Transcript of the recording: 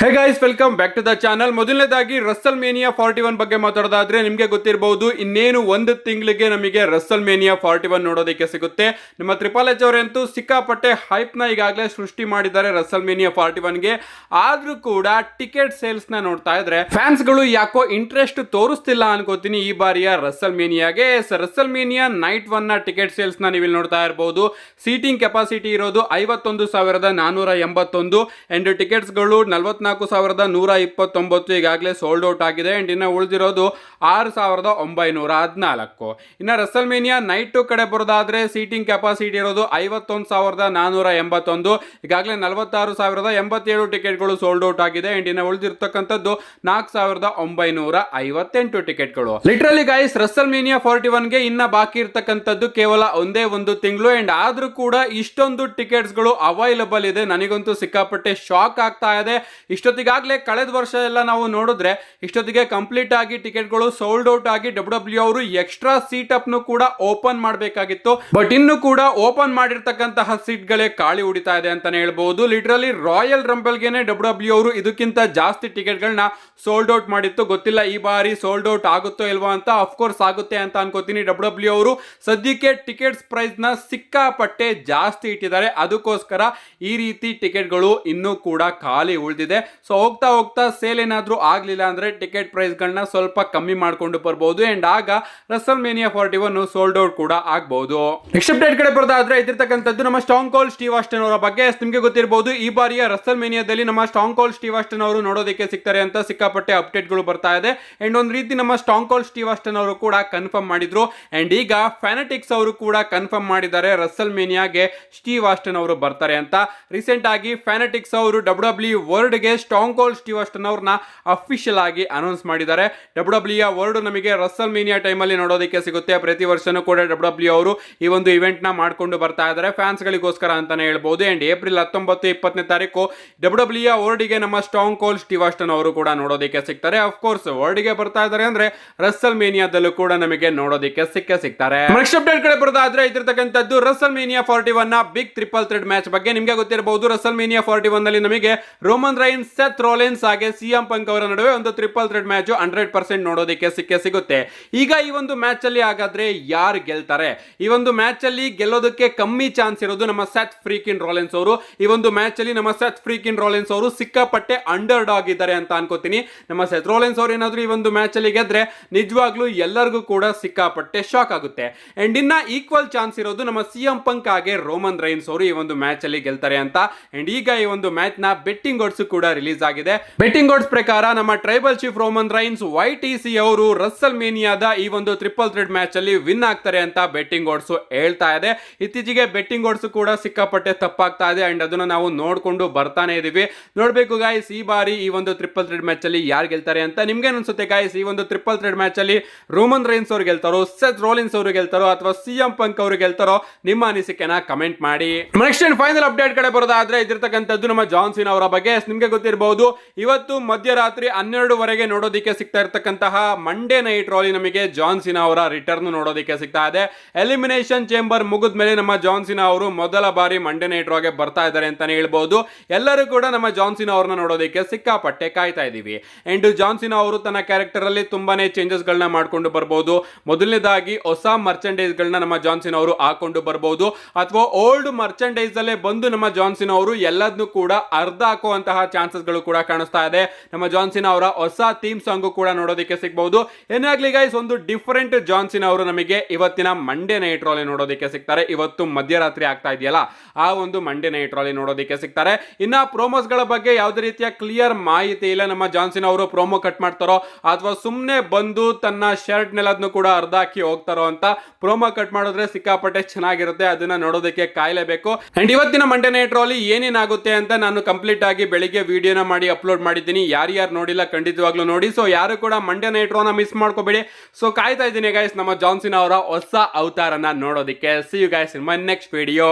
Hey guys, welcome back to the channel. ಮೊದಲನೇದಾಗಿ WrestleMania 41 ಬಗ್ಗೆ ಮಾತಾಡೋದಾದ್ರೆ ನಿಮಗೆ ಗೊತ್ತಿರಬಹುದು, ಇನ್ನೇನು ಒಂದು ತಿಂಗಳಿಗೆ ನಮಗೆ ರಸಲ್ ಮೇನಿಯಾ 41 ನೋಡೋದಕ್ಕೆ ಸಿಗುತ್ತೆ. ನಮ್ಮ ಟ್ರಿಪಲ್ ಎಚ್ ಅವರಂತೂ ಸಿಕ್ಕಾಪಟ್ಟೆ ಹೈಪ್ನ ಈಗಾಗಲೇ ಸೃಷ್ಟಿ ಮಾಡಿದ್ದಾರೆ ರಸಲ್ ಮೇನಿಯಾ 41ಗೆ. ಆದ್ರೂ ಕೂಡ ಟಿಕೆಟ್ ಸೇಲ್ಸ್ ನ ನೋಡ್ತಾ ಇದ್ರೆ ಫ್ಯಾನ್ಸ್ಗಳು ಯಾಕೋ ಇಂಟ್ರೆಸ್ಟ್ ತೋರಿಸ್ತಿಲ್ಲ ಅನ್ಕೋತೀನಿ ಈ ಬಾರಿಯ ರಸಲ್ ಮೇನಿಯಾಗೆ. ರಸಲ್ ಮೇನಿಯಾ ನೈಟ್ 1 ನ ಟಿಕೆಟ್ ಸೇಲ್ಸ್ ನ ನೀವು ನೋಡ್ತಾ ಇರಬಹುದು. ಸೀಟಿಂಗ್ ಕೆಪಾಸಿಟಿ ಇರೋದು 51,481 ಅಂಡ್ ಟಿಕೆಟ್ಸ್ ಗಳು 44,129 ಈಗಾಗಲೇ ಸೋಲ್ಡ್ ಔಟ್ ಆಗಿದೆ. ಅಂಡ್ ಇನ್ನು ಉಳಿದಿರೋದು 6,914. ಇನ್ನು ರಸಲ್ ಮೇನಿಯಾ ನೈಟ್ 2 ಕಡೆ ಬರೋದಾದ್ರೆ ಸೀಟಿಂಗ್ ಕೆಪಾಸಿಟಿ ಇರೋದು 51,481, ಈಗಾಗಲೇ 46,087 ಟಿಕೆಟ್ಗಳು ಸೋಲ್ಡ್ ಔಟ್ ಆಗಿದೆ. ಅಂಡ್ ಇನ್ನು ಉಳಿದಿರ್ತಕ್ಕಂಥದ್ದು 4,958 ಟಿಕೆಟ್ಗಳು. ಲಿಟರಲಿ ಗೈಸ್, ರಸಲ್ ಮೇನಿಯಾ 41ಗೆ ಇನ್ನ ಬಾಕಿ ಇರ್ತಕ್ಕಂಥದ್ದು ಕೇವಲ ಒಂದೇ ಒಂದು ತಿಂಗಳು. ಅಂಡ್ ಆದ್ರೂ ಕೂಡ ಇಷ್ಟೊಂದು ಟಿಕೆಟ್ಸ್ ಗಳು ಅವೈಲಬಲ್ ಇದೆ. ನನಗಂತೂ ಸಿಕ್ಕಾಪಟ್ಟೆ ಶಾಕ್ ಆಗ್ತಾ ಇದೆ. ಇಷ್ಟೊತ್ತಿಗಾಗಲೇ ಕಳೆದ ವರ್ಷ ಎಲ್ಲ ನಾವು ನೋಡಿದ್ರೆ ಇಷ್ಟೊತ್ತಿಗೆ ಕಂಪ್ಲೀಟ್ ಆಗಿ ಟಿಕೆಟ್ಗಳು ಸೋಲ್ಡ್ ಔಟ್ ಆಗಿ ಡಬ್ಲ್ಯೂ ಅವರು ಎಕ್ಸ್ಟ್ರಾ ಸೀಟ್ ಅಪ್ ನು ಕೂಡ ಓಪನ್ ಮಾಡಬೇಕಾಗಿತ್ತು. ಬಟ್ ಇನ್ನು ಕೂಡ ಓಪನ್ ಮಾಡಿರ್ತಕ್ಕಂತಹ ಸೀಟ್ ಗಳೇ ಖಾಲಿ ಉಳಿತಾ ಇದೆ ಅಂತಾನೆ ಹೇಳ್ಬಹುದು. ಲಿಟರಲಿ ರಾಯಲ್ ರಂಬಲ್ ಗೆನೆ ಡಬ್ಲ್ಯೂ ಅವರು ಇದಕ್ಕಿಂತ ಜಾಸ್ತಿ ಟಿಕೆಟ್ ಗಳನ್ನ ಸೋಲ್ಡ್ ಔಟ್ ಮಾಡಿತ್ತು. ಗೊತ್ತಿಲ್ಲ ಈ ಬಾರಿ ಸೋಲ್ಡ್ ಔಟ್ ಆಗುತ್ತೋ ಇಲ್ವಾ ಅಂತ. ಅಫ್ಕೋರ್ಸ್ ಆಗುತ್ತೆ ಅಂತ ಅನ್ಕೋತೀನಿ. ಡಬ್ಲ್ಯೂ ಅವರು ಸದ್ಯಕ್ಕೆ ಟಿಕೆಟ್ಸ್ ಪ್ರೈಸ್ ನ ಸಿಕ್ಕಾಪಟ್ಟೆ ಜಾಸ್ತಿ ಇಟ್ಟಿದ್ದಾರೆ. ಅದಕ್ಕೋಸ್ಕರ ಈ ರೀತಿ ಟಿಕೆಟ್ಗಳು ಇನ್ನೂ ಕೂಡ ಖಾಲಿ ಉಳಿದಿದೆ. ಸೊ ಹೋಗ್ತಾ ಹೋಗ್ತಾ ಸೇಲ್ ಏನಾದ್ರೂ ಆಗ್ಲಿಲ್ಲ ಅಂದ್ರೆ ಟಿಕೆಟ್ ಪ್ರೈಸ್ ಗಳನ್ನ ಸ್ವಲ್ಪ ಕಮ್ಮಿ ಮಾಡ್ಕೊಂಡು ಬರ್ಬಹುದು. ಅಂಡ್ ಆಗ ರಸಲ್ ಮೇನಿಯಾ 41 ಸೋಲ್ಡ್ ಔಟ್ ಕೂಡ ಆಗಬಹುದು. ನೆಕ್ಸ್ಟ್ ಅಪ್ಡೇಟ್ ಕಡೆ ಬರೋದಾದ್ರೆ ಇದಿರ್ತಕ್ಕಂಥದ್ದು ನಮ್ಮ ಸ್ಟಾಂಗ್ ಕೋಲ್ಡ್ ಸ್ಟೀವ್ ಆಸ್ಟನ್ ಅವರ ಬಗ್ಗೆ. ನಿಮಗೆ ಗೊತ್ತಿರಬಹುದು, ಈ ಬಾರಿಯ ರಸಲ್ ಮೇನಿಯಾದಲ್ಲಿ ನಮ್ಮ ಸ್ಟಾಂಗ್ ಕೋಲ್ಡ್ ಸ್ಟೀವ್ ಆಸ್ಟನ್ ಅವರು ನೋಡೋದಕ್ಕೆ ಸಿಗ್ತಾರೆ ಅಂತ ಸಿಕ್ಕಾಪಟ್ಟೆ ಅಪ್ಡೇಟ್ ಗಳು ಬರ್ತಾ ಇದೆ. ಅಂಡ್ ಒಂದ್ ರೀತಿ ನಮ್ಮ ಸ್ಟಾಂಗ್ ಕೋಲ್ಡ್ ಸ್ಟೀವ್ ಆಸ್ಟನ್ ಅವರು ಕೂಡ ಕನ್ಫರ್ಮ್ ಮಾಡಿದ್ರು. ಅಂಡ್ ಈಗ ಫ್ಯಾನಟಿಕ್ಸ್ ಅವರು ಕೂಡ ಕನ್ಫರ್ಮ್ ಮಾಡಿದ್ದಾರೆ ರಸಲ್ ಮೇನಿಯಾಗೆ ಸ್ಟೀವ್ ಆಸ್ಟನ್ ಅವರು ಬರ್ತಾರೆ ಅಂತ. ರೀಸೆಂಟ್ ಆಗಿ ಫ್ಯಾನಟಿಕ್ಸ್ ಅವರು ಡಬ್ಲ್ಯೂ ವರ್ಲ್ಡ್ ಗೆ ಸ್ಟಾಂಗ್ ಕೋಲ್ಡ್ ಸ್ಟೀವ್ ಆಸ್ಟನ್ ಅವ್ರನ್ನ ಅಫಿಷಿಯಲ್ ಆಗಿ ಅನೌನ್ಸ್ ಮಾಡಿದ್ದಾರೆ. ಡಬ್ಲ್ಯೂ ವರ್ಲ್ಡ್ ನಮಗೆ ರಸಲ್ ಮೇನಿಯಾ ಟೈಮ್ ಅಲ್ಲಿ ನೋಡೋದಕ್ಕೆ ಸಿಗುತ್ತೆ. ಪ್ರತಿ ವರ್ಷನೂ ಕೂಡ ಡಬ್ಲ್ಯೂ ಅವರು ಈ ಒಂದು ಇವೆಂಟ್ ನ ಮಾಡ್ಕೊಂಡು ಬರ್ತಾ ಇದ್ದಾರೆ ಫ್ಯಾನ್ಸ್ ಗಳಿಗೋಸ್ಕರ ಅಂತಾನೆ ಹೇಳ್ಬಹುದು. ಅಂಡ್ ಏಪ್ರಿಲ್ 19, 20ನೇ ತಾರೀಕು ಡಬ್ಲ್ಯೂ ವರ್ಲ್ಡ್ ಗೆ ನಮ್ಮ ಸ್ಟಾಂಗ್ ಕೋಲ್ಡ್ ಸ್ಟೀವ್ ಆಸ್ಟನ್ ಅವರು ಕೂಡ ನೋಡೋದಕ್ಕೆ ಸಿಗ್ತಾರೆ. ಅಫ್ಕೋರ್ಸ್ ವರ್ಲ್ಡ್ ಗೆ ಬರ್ತಾ ಇದ್ದಾರೆ ಅಂದ್ರೆ ರಸಲ್ ಮೇನಿಯಾದಲ್ಲೂ ಕೂಡ ನಮಗೆ ನೋಡೋದಕ್ಕೆ ಸಿಗ್ತಾರೆ. ನೆಕ್ಸ್ಟ್ ಅಪ್ಡೇಟ್ ಕಡೆ ಬರೋದಾದ್ರೆ ಇದಿರ್ತಕ್ಕಂಥದ್ದು ರಸಲ್ ಮೇನಿಯಾ 41 ನ ಬಿಗ್ ಟ್ರಿಪಲ್ ಥ್ರೆಡ್ ಮ್ಯಾಚ್ ಬಗ್ಗೆ. ನಿಮಗೆ ಗೊತ್ತಿರಬಹುದು, ರಸಲ್ ಮೇನಿಯಾ 41 ನಲ್ಲಿ ನಮಗೆ ರೋಮನ್ ರೈನ್ಸ್, ಸೆತ್ ರೋಲೆನ್ಸ್ ಹಾಗೆ ಸಿಎಂ ಪಂಕ್ ಅವರ ನಡುವೆ ಒಂದು ಟ್ರಿಪಲ್ ಥ್ರೆಡ್ ಮ್ಯಾಚ್ 100% ನೋಡೋದಕ್ಕೆ ಸಿಗುತ್ತೆ. ಈಗ ಈ ಒಂದು ಮ್ಯಾಚ್ ಅಲ್ಲಿ ಹಾಗಾದ್ರೆ ಯಾರು ಗೆಲ್ತಾರೆ? ಈ ಒಂದು ಮ್ಯಾಚ್ ಅಲ್ಲಿ ಗೆಲ್ಲೋದಕ್ಕೆ ಕಮ್ಮಿ ಚಾನ್ಸ್ ಇರೋದು ನಮ್ಮ ಸೆತ್ ಫ್ರೀಕಿನ್ ರೋಲೆನ್ಸ್ ಅವರು. ಈ ಒಂದು ಮ್ಯಾಚ್ ಅಲ್ಲಿ ನಮ್ಮ ಸೆತ್ ಫ್ರೀಕಿನ್ ರೋಲೆನ್ಸ್ ಅವರು ಸಿಕ್ಕಾಪಟ್ಟೆ ಅಂಡರ್ ಡಾಗ್ ಇದ್ದಾರೆ ಅಂತ ಅನ್ಕೋತೀನಿ. ನಮ್ಮ ಸೆತ್ ರೋಲೆನ್ಸ್ ಅವರು ಏನಾದ್ರು ಈ ಒಂದು ಮ್ಯಾಚ್ ಅಲ್ಲಿ ಗೆದ್ರೆ ನಿಜವಾಗ್ಲೂ ಎಲ್ಲರಿಗೂ ಕೂಡ ಸಿಕ್ಕಾಪಟ್ಟೆ ಶಾಕ್ ಆಗುತ್ತೆ. ಅಂಡ್ ಇನ್ನ ಈಕ್ವಲ್ ಚಾನ್ಸ್ ಇರೋದು ನಮ್ಮ ಸಿಎಂ ಪಂಕ್ ಹಾಗೆ ರೋಮನ್ ರೈನ್ಸ್ ಅವರು ಈ ಒಂದು ಮ್ಯಾಚ್ ಅಲ್ಲಿ ಗೆಲ್ತಾರೆ ಅಂತ. ಅಂಡ್ ಈಗ ಈ ಒಂದು ಮ್ಯಾಚ್ ನ ಬೆಟ್ಟಿಂಗ್ ಓಡ್ಸ್ ಕೂಡ ರಿಲೀಸ್ ಆಗಿದೆ. ಬೆಟ್ಟಿಂಗ್ ಓಡ್ಸ್ ಪ್ರಕಾರ ನಮ್ಮ tribal chief Roman Reigns YTC ಅವರು ರಸಲ್ ಮೇನಿಯಾದ ಈ ಒಂದು ಟ್ರಿಪಲ್ ಥ್ರೆಡ್ ಮ್ಯಾಚ್ ಅಲ್ಲಿ ವಿನ್ ಆಗ್ತಾರೆ ಅಂತ ಬೆಟ್ಟಿಂಗ್ ಓಡ್ಸ್ ಹೇಳ್ತಾ ಇದೆ. ಇತ್ತೀಚೆಗೆ ಬೆಟ್ಟಿಂಗ್ ಓಡ್ಸ್ ಕೂಡ ಸಿಕ್ಕಾಪಟ್ಟೆ ತಪ್ಪಾಗ್ತಾ ಇದೆ. ಅಂಡ್ ಅದನ್ನ ನಾವು ನೋಡ್ಕೊಂಡು ಬರ್ತಾನೆ ಇದೀವಿ. ನೋಡ್ಬೇಕು ಗಾಯ್ಸ್, ಈ ಬಾರಿ ಈ ಒಂದು ಟ್ರಿಪಲ್ ಥ್ರೆಡ್ ಮ್ಯಾಚ್ ಅಲ್ಲಿ ಯಾರು ಗೆಲ್ತಾರೆ ಅಂತ. ನಿಮ್ಗೆ ಅನ್ಸುತ್ತೆ ಗಾಯ್ಸ್, ಈ ಒಂದು ಟ್ರಿಪಲ್ ಥ್ರೆಡ್ ಮ್ಯಾಚ್ ಅಲ್ಲಿ ರೋಮನ್ ರೈನ್ಸ್ ಅವರು ಗೆಲ್ತಾರೋ, ಸೆತ್ ರೋಲಿನ್ಸ್ ಅವರು ಗೆಲ್ತಾರೋ, ಅಥವಾ ಸಿಎಂ ಪಂಕ್ ಅವರು ಗೆಲ್ತಾರೋ? ನಿಮ್ಮ ಅನಿಸಿಕೆನ ಕಮೆಂಟ್ ಮಾಡಿ. ನೆಕ್ಸ್ಟ್ ಅಂಡ್ ಫೈನಲ್ ಅಪ್ಡೇಟ್ ಕಡೆ ಬರೋದಾದ್ರೆ ಇದಿರ್ತಕ್ಕಂಥದ್ದು ನಮ್ಮ ಜಾನ್ ಸೀನಾ ಅವರ ಬಗ್ಗೆ. ನಿಮ್ಗೆ ಗೊತ್ತಿರಬಹುದು, ಇವತ್ತು ಮಧ್ಯರಾತ್ರಿ 12ವರೆಗೆ ನೋಡೋದಕ್ಕೆ ಸಿಗ್ತಾ ಇರ್ತಕ್ಕಂತಹ ಮಂಡೇ ನೈಟ್ ರಾಲಿ ನಮಗೆ ಜಾನ್ ಸೀನಾ ಅವರ ರಿಟರ್ನ್ ನೋಡೋದಕ್ಕೆ ಸಿಗ್ತಾ ಇದೆ. ಎಲಿಮಿನೇಷನ್ ಚೇಂಬರ್ ಮುಗಿದ ಮೇಲೆ ನಮ್ಮ ಜಾನ್ ಸೀನಾ ಅವರು ಮೊದಲ ಬಾರಿ ಮಂಡೇ ನೈಟ್ ರಾಗೆ ಬರ್ತಾ ಇದ್ದಾರೆ ಅಂತಾನೆ ಹೇಳ್ಬಹುದು. ಎಲ್ಲರೂ ಕೂಡ ನಮ್ಮ ಜಾನ್ ಸೀನಾ ಅವರನ್ನ ನೋಡೋದಕ್ಕೆ ಸಿಕ್ಕಾಪಟ್ಟೆ ಕಾಯ್ತಾ ಇದೀವಿ. ಅಂಡ್ ಜಾನ್ ಸೀನಾ ಅವರು ತನ್ನ ಕ್ಯಾರೆಕ್ಟರ್ ಅಲ್ಲಿ ತುಂಬಾನೇ ಚೇಂಜಸ್ ಗಳನ್ನ ಮಾಡ್ಕೊಂಡು ಬರ್ಬಹುದು. ಮೊದಲನೇದಾಗಿ ಹೊಸ ಮರ್ಚೆಂಡೈಸ್ ಗಳನ್ನ ನಮ್ಮ ಜಾನ್ ಸೀನಾ ಅವರು ಹಾಕೊಂಡು ಬರ್ಬಹುದು, ಅಥವಾ ಓಲ್ಡ್ ಮರ್ಚೆಂಡೈಸ್ ಅಲ್ಲೇ ಬಂದು ನಮ್ಮ ಜಾನ್ ಸೀನಾ ಅವರು ಎಲ್ಲದನ್ನು ಕೂಡ ಅರ್ಧ ಹಾಕುವಂತಹ ಚಾನ್ಸಸ್ ಗಳು ಕೂಡ ಕಾಣಿಸ್ತಾ ಇದೆ. ನಮ್ಮ ಜಾನ್ ಸೀನಾ ಅವರ ಹೊಸ ಥೀಮ್ ಸಾಂಗ್ ಕೂಡ ನೋಡೋದಕ್ಕೆ ಸಿಗಬಹುದು. ಏನಾಗ್ಲಿ ಗೈಸ್, ಒಂದು ಡಿಫರೆಂಟ್ ಜಾನ್ ಸೀನಾ ಅವರು ನಮಗೆ ಇವತ್ತಿನ ಮಂಡೇ ನೈಟ್ ರಾಲಿ ನೋಡೋದಕ್ಕೆ ಸಿಗ್ತಾರೆ. ಇವತ್ತು ಮಧ್ಯರಾತ್ರಿ ಆಗ್ತಾ ಇದೆಯಲ್ಲ, ಆ ಒಂದು ಮಂಡೇ ನೈಟ್ ರಾಲಿ ನೋಡೋದಕ್ಕೆ ಸಿಗ್ತಾರೆ. ಇನ್ನ ಪ್ರೋಮೋಸ್ ಗಳ ಬಗ್ಗೆ ಯಾವುದೇ ರೀತಿಯ ಕ್ಲಿಯರ್ ಮಾಹಿತಿ ಇಲ್ಲ. ನಮ್ಮ ಜಾನ್ ಸೀನಾ ಅವರು ಪ್ರೋಮೋ ಕಟ್ ಮಾಡ್ತಾರೋ ಅಥವಾ ಸುಮ್ನೆ ಬಂದು ತನ್ನ ಶರ್ಟ್ ನೆಲದನ್ನು ಕೂಡ ಅರ್ಧ ಹಾಕಿ ಹೋಗ್ತಾರೋ ಅಂತ. ಪ್ರೋಮೋ ಕಟ್ ಮಾಡಿದ್ರೆ ಸಿಕ್ಕಾಪಟ್ಟೆ ಚೆನ್ನಾಗಿರುತ್ತೆ, ಅದನ್ನ ನೋಡೋದಕ್ಕೆ ಕಾಯಲೇಬೇಕು. ಅಂಡ್ ಇವತ್ತಿನ ಮಂಡೇ ನೈಟ್ ರಾಲಿ ಏನೇನಾಗುತ್ತೆ ಅಂತ ನಾನು ಕಂಪ್ಲೀಟ್ ಆಗಿ ಬೆಳಿಗ್ಗೆ ವಿಡಿಯೋನ ಮಾಡಿ ಅಪ್ಲೋಡ್ ಮಾಡಿದ್ದೀನಿ. ಯಾರ್ಯಾರು ನೋಡಿಲ್ಲ ಖಂಡಿತವಾಗ್ಲೂ ನೋಡಿ. ಸೊ ಯಾರು ಕೂಡ ಮಂಡೇ ನೈಟ್ ರಾನ ಮಿಸ್ ಮಾಡ್ಕೋಬೇಡಿ. ಸೊ ಕಾಯ್ತಾ ಇದ್ದೀನಿ ಗೈಸ್ ನಮ್ಮ ಜಾನ್ ಸೀನಾ ಅವರ ಹೊಸ ಅವತಾರನ ನೋಡೋದಕ್ಕೆ. See you guys in my next video.